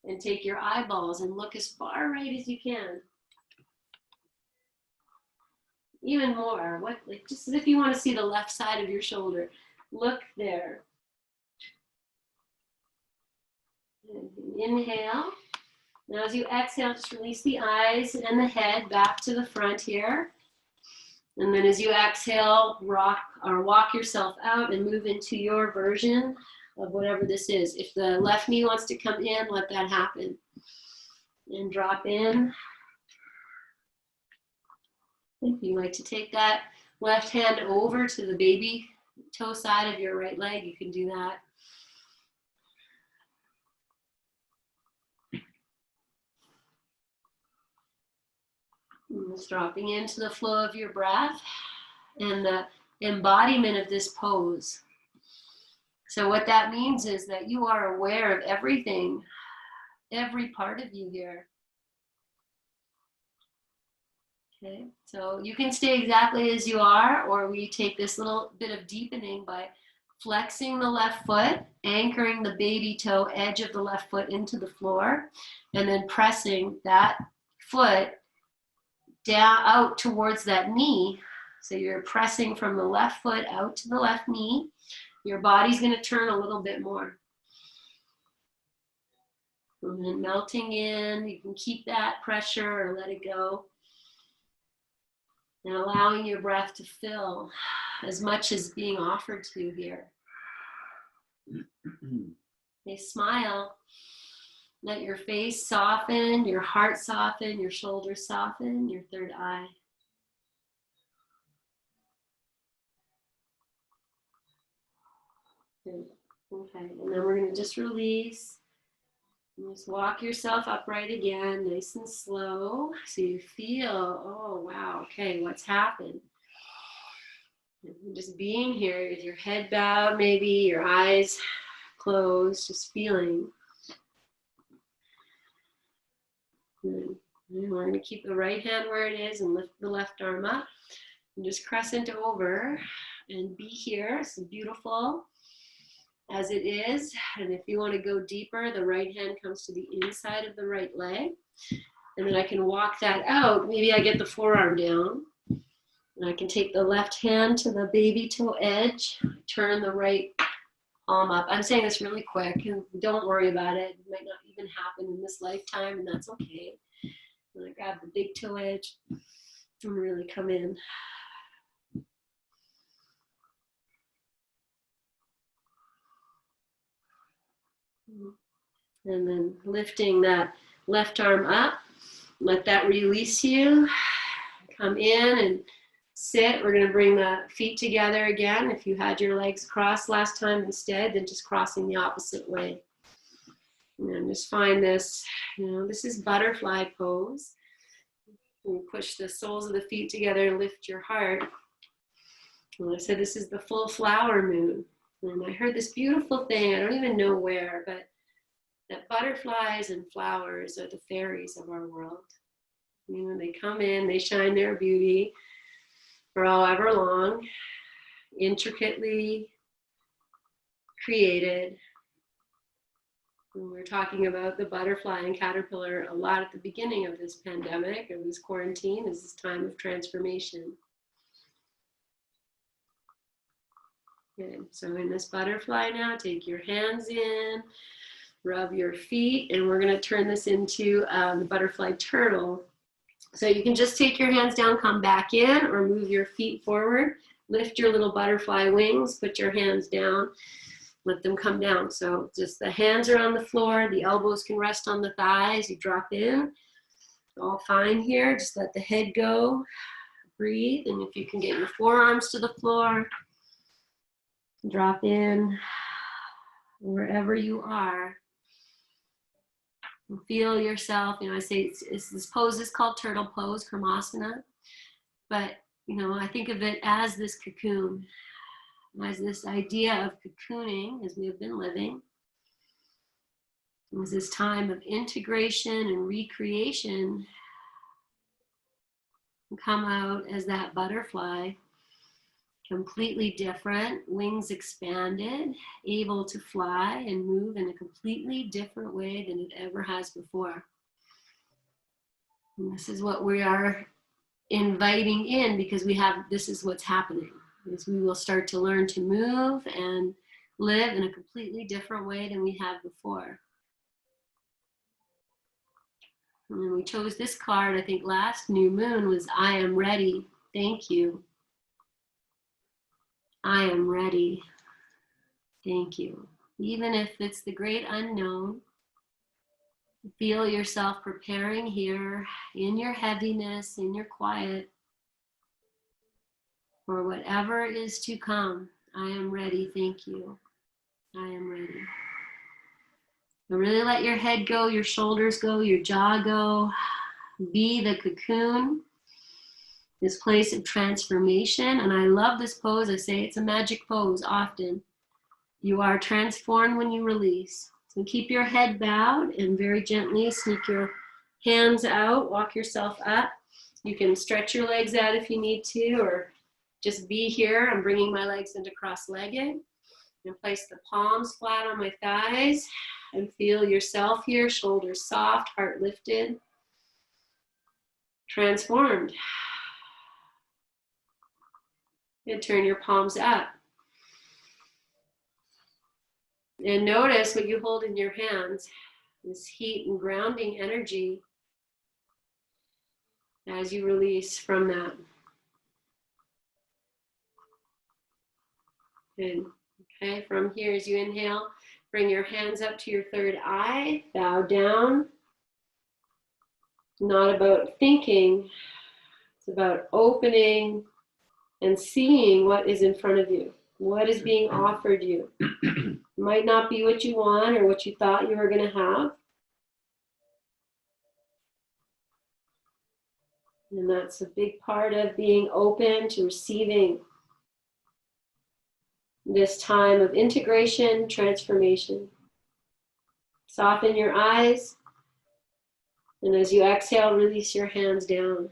and take your eyeballs and look as far right as you can. Even more, just as if you want to see the left side of your shoulder. Look there. And inhale. Now as you exhale, just release the eyes and the head back to the front here. And then as you exhale, rock or walk yourself out and move into your version of whatever this is. If the left knee wants to come in, let that happen. And drop in. If you like to take that left hand over to the baby toe side of your right leg, you can do that. And just dropping into the flow of your breath and the embodiment of this pose. So what that means is that you are aware of everything, every part of you here. Okay, so you can stay exactly as you are, or we take this little bit of deepening by flexing the left foot, anchoring the baby toe edge of the left foot into the floor, and then pressing that foot down out towards that knee. So you're pressing from the left foot out to the left knee. Your body's going to turn a little bit more. And then melting in, you can keep that pressure or let it go. And allowing your breath to fill as much as being offered to you here. They smile. Let your face soften, your heart soften, your shoulders soften, your third eye. Good. Okay, and then we're going to just release. And just walk yourself upright again, nice and slow. So you feel, oh wow, okay, what's happened? And just being here with your head bowed, maybe your eyes closed, just feeling. And we're going to keep the right hand where it is and lift the left arm up. And just crescent over and be here. It's beautiful as it is. And if you want to go deeper, the right hand comes to the inside of the right leg. And then I can walk that out. Maybe I get the forearm down. And I can take the left hand to the baby toe edge, turn the right palm up. I'm saying this really quick, and don't worry about it. It might not even happen in this lifetime, and that's okay. And I grab the big toe edge and really come in. And then lifting that left arm up, let that release you. Come in and sit. We're going to bring the feet together again. If you had your legs crossed last time instead, then just crossing the opposite way. And just find this, this is butterfly pose. You push the soles of the feet together and lift your heart. And I said this is the full flower moon. And I heard this beautiful thing, I don't even know where, but that butterflies and flowers are the fairies of our world. They come in, they shine their beauty for however long, intricately created. And we're talking about the butterfly and caterpillar a lot at the beginning of this pandemic, of this quarantine, is this time of transformation. Good. So in this butterfly now, take your hands in, rub your feet, and we're going to turn this into the butterfly turtle. So you can just take your hands down, come back in, or move your feet forward. Lift your little butterfly wings, put your hands down, let them come down. So just the hands are on the floor, the elbows can rest on the thighs, you drop in. All fine here, just let the head go, breathe, and if you can get your forearms to the floor, drop in wherever you are. Feel yourself, I say this pose is called turtle pose, Karmasana, but I think of it as this cocoon, as this idea of cocooning as we have been living. It was this time of integration and recreation. Come out as that butterfly, completely different, wings expanded, able to fly and move in a completely different way than it ever has before. And this is what we are inviting in, because this is what's happening, is we will start to learn to move and live in a completely different way than we have before. And we chose this card, I think last new moon was I am ready. Thank you. I am ready. Thank you. Even if it's the great unknown, feel yourself preparing here in your heaviness, in your quiet, for whatever is to come. I am ready. Thank you. I am ready. So really let your head go, your shoulders go, your jaw go. Be the cocoon, this place of transformation. And I love this pose. I say it's a magic pose often. You are transformed when you release. So keep your head bowed and very gently sneak your hands out, walk yourself up. You can stretch your legs out if you need to, or just be here. I'm bringing my legs into cross-legged. And place the palms flat on my thighs and feel yourself here, shoulders soft, heart lifted, transformed. And turn your palms up. And notice what you hold in your hands, this heat and grounding energy as you release from that. Good. Okay, from here as you inhale, bring your hands up to your third eye, bow down. Not about thinking, it's about opening and seeing what is in front of you, what is being offered you. It might not be what you want or what you thought you were going to have. And that's a big part of being open to receiving this time of integration, transformation. Soften your eyes. And as you exhale, release your hands down.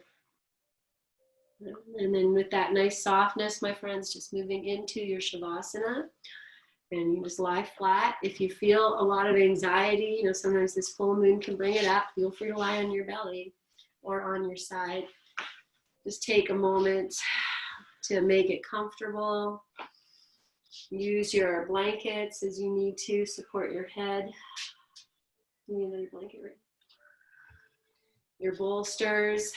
And then with that nice softness, my friends, just moving into your Shavasana. And you just lie flat. If you feel a lot of anxiety, you know, sometimes this full moon can bring it up. Feel free to lie on your belly or on your side. Just take a moment to make it comfortable. Use your blankets as you need to support your head. You need another blanket, right? Your bolsters.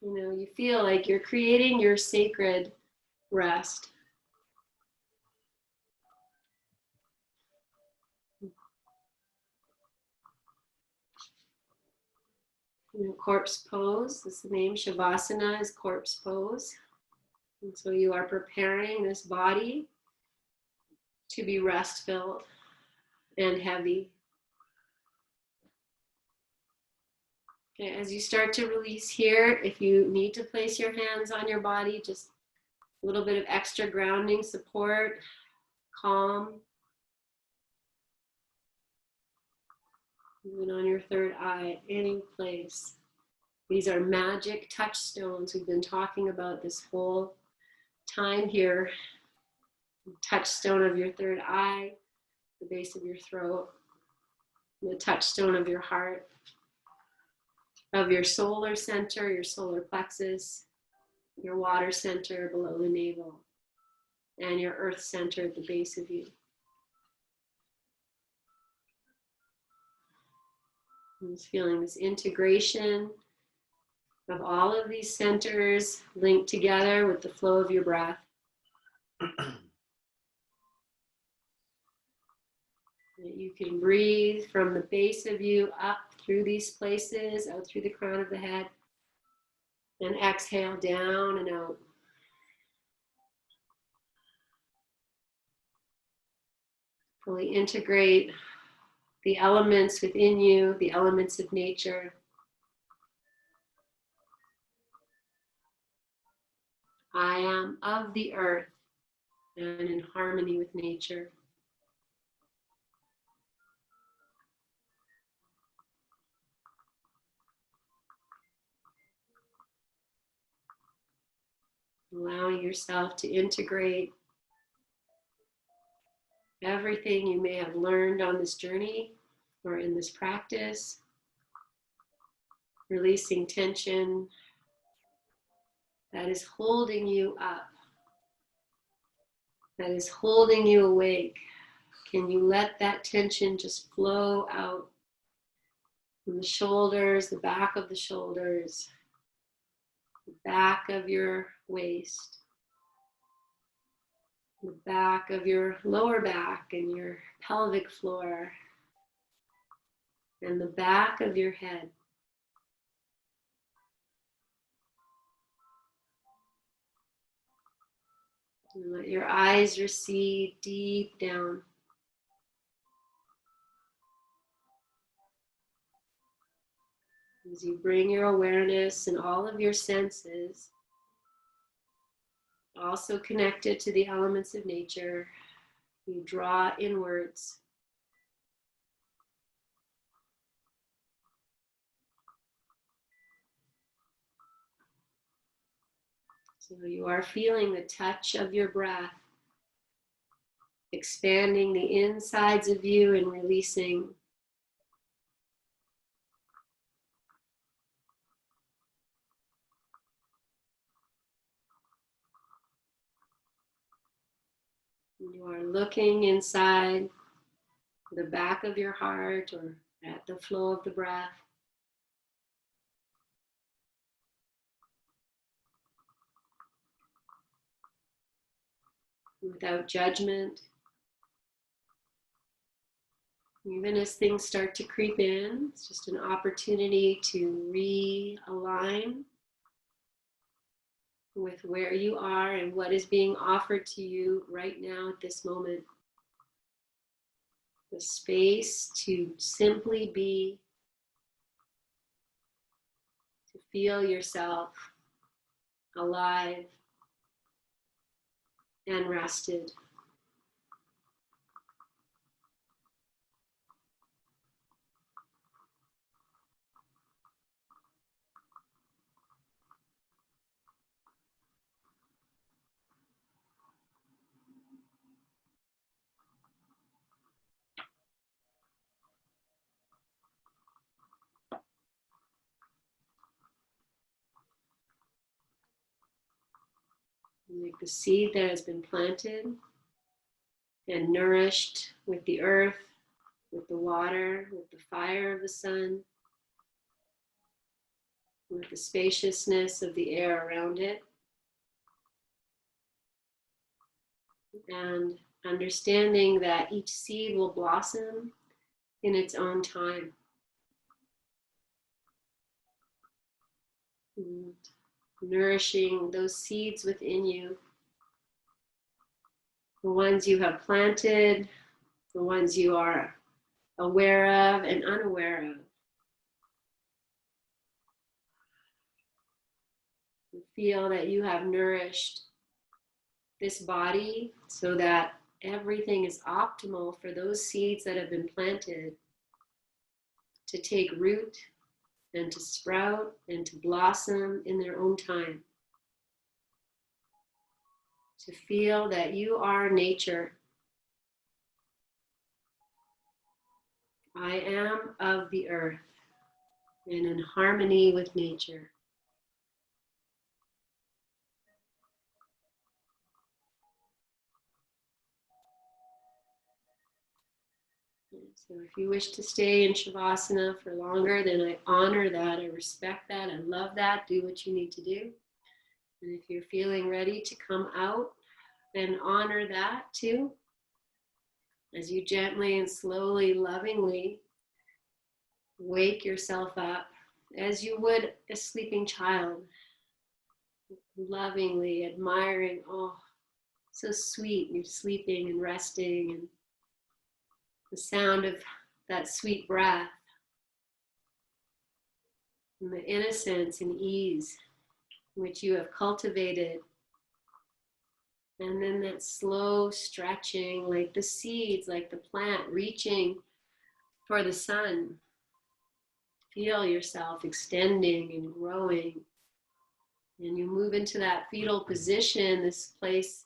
You know, you feel like you're creating your sacred rest. You know, corpse pose, that's the name. Shavasana is corpse pose. And so you are preparing this body to be rest-filled and heavy. Okay, as you start to release here, if you need to place your hands on your body, just a little bit of extra grounding support, calm. Even on your third eye, any place. These are magic touchstones we've been talking about this whole time here. Touchstone of your third eye, the base of your throat, the touchstone of your heart, of your solar center, your solar plexus, your water center below the navel, and your earth center at the base of you. I'm just feeling this integration of all of these centers linked together with the flow of your breath. You can breathe from the base of you up through these places, out through the crown of the head, and exhale down and out. Fully integrate the elements within you, the elements of nature. I am of the earth and in harmony with nature. Allowing yourself to integrate everything you may have learned on this journey or in this practice. Releasing tension that is holding you up, that is holding you awake. Can you let that tension just flow out? And the shoulders, the back of the shoulders, the back of your waist, the back of your lower back and your pelvic floor, and the back of your head. And let your eyes recede deep down. As you bring your awareness and all of your senses, also connected to the elements of nature, you draw inwards. So you are feeling the touch of your breath, expanding the insides of you and releasing. You are looking inside the back of your heart or at the flow of the breath. Without judgment. Even as things start to creep in, it's just an opportunity to realign with where you are and what is being offered to you right now at this moment. The space to simply be, to feel yourself alive and rested. Like the seed that has been planted and nourished with the earth, with the water, with the fire of the sun, with the spaciousness of the air around it, and understanding that each seed will blossom in its own time. And nourishing those seeds within you, the ones you have planted, the ones you are aware of and unaware of. You feel that you have nourished this body so that everything is optimal for those seeds that have been planted to take root and to sprout and to blossom in their own time. To feel that you are nature. I am of the earth and in harmony with nature. So if you wish to stay in Shavasana for longer, then I honor that, I respect that, I love that, do what you need to do. And if you're feeling ready to come out, then honor that too. As you gently and slowly, lovingly wake yourself up as you would a sleeping child, lovingly admiring, oh, so sweet, you're sleeping and resting, and the sound of that sweet breath, and the innocence and ease which you have cultivated. And then that slow stretching, like the seeds, like the plant reaching for the sun. Feel yourself extending and growing. And you move into that fetal position, this place,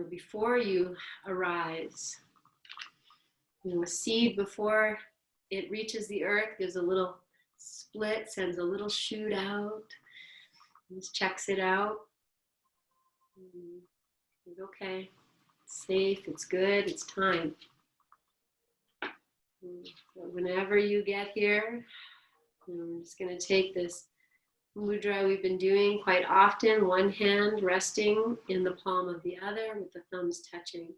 before you arise. A seed before it reaches the earth gives a little split, sends a little shoot out, just checks it out. It's okay, it's safe, it's good, it's time. But whenever you get here, And we're just going to take this mudra we've been doing quite often, one hand resting in the palm of the other with the thumbs touching.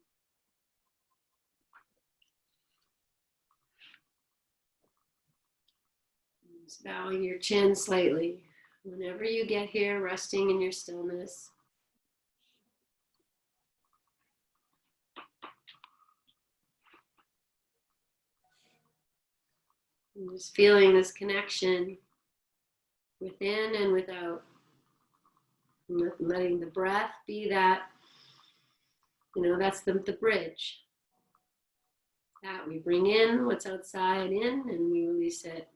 Just bowing your chin slightly. Whenever you get here, resting in your stillness. And just feeling this connection within and without. And letting the breath be that, that's the bridge. That we bring in what's outside in and we release it.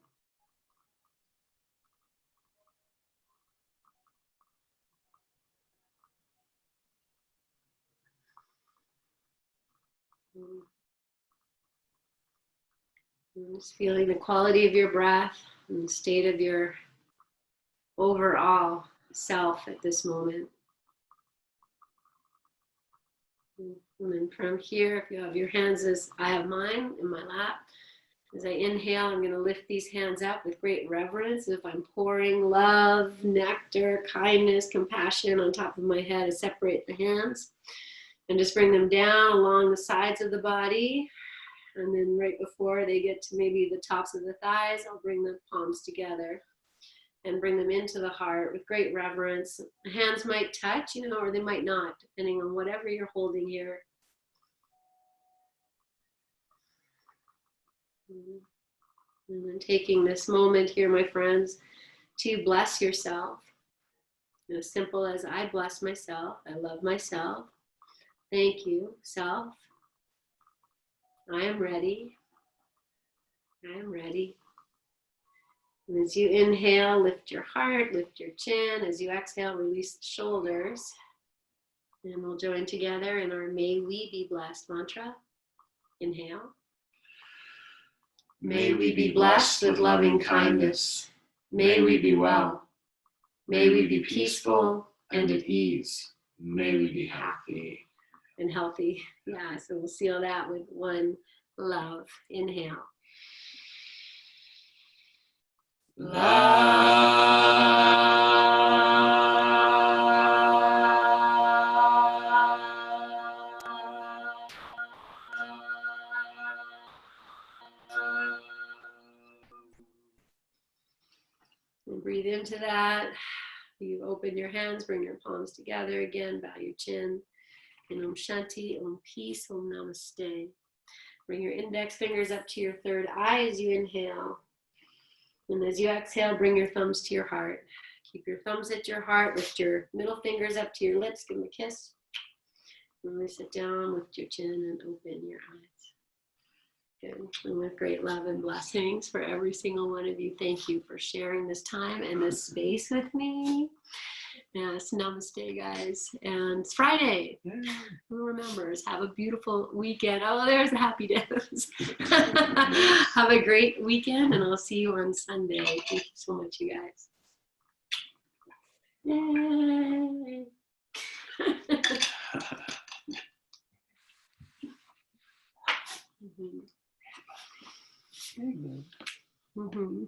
And just feeling the quality of your breath and the state of your overall self at this moment. And then from here, if you have your hands as I have mine in my lap, as I inhale, I'm going to lift these hands up with great reverence. If I'm pouring love, nectar, kindness, compassion on top of my head, I separate the hands and just bring them down along the sides of the body. And then right before they get to maybe the tops of the thighs, I'll bring the palms together and bring them into the heart with great reverence. The hands might touch, or they might not, depending on whatever you're holding here. And then taking this moment here, my friends, to bless yourself. As simple as I bless myself, I love myself. Thank you, self. I am ready. I am ready. And as you inhale, lift your heart, lift your chin. As you exhale, release the shoulders. And we'll join together in our May We Be Blessed mantra. Inhale. May we be blessed with loving kindness. May we be well. May we be peaceful and at ease. May we be happy and healthy. Yeah, so we'll seal that with one love. Inhale. And breathe into that. You open your hands, bring your palms together again, bow your chin. And Om Shanti, Om Peace, Om Namaste. Bring your index fingers up to your third eye as you inhale. And as you exhale, bring your thumbs to your heart. Keep your thumbs at your heart, lift your middle fingers up to your lips, give them a kiss. And then sit down, lift your chin and open your eyes. Good. And with great love and blessings for every single one of you, thank you for sharing this time and this space with me. Yes, namaste, guys. And it's Friday. Who remembers? Have a beautiful weekend. Oh, there's the happy dance. Have a great weekend, and I'll see you on Sunday. Thank you so much, you guys. Yay. Mm-hmm. Mm-hmm.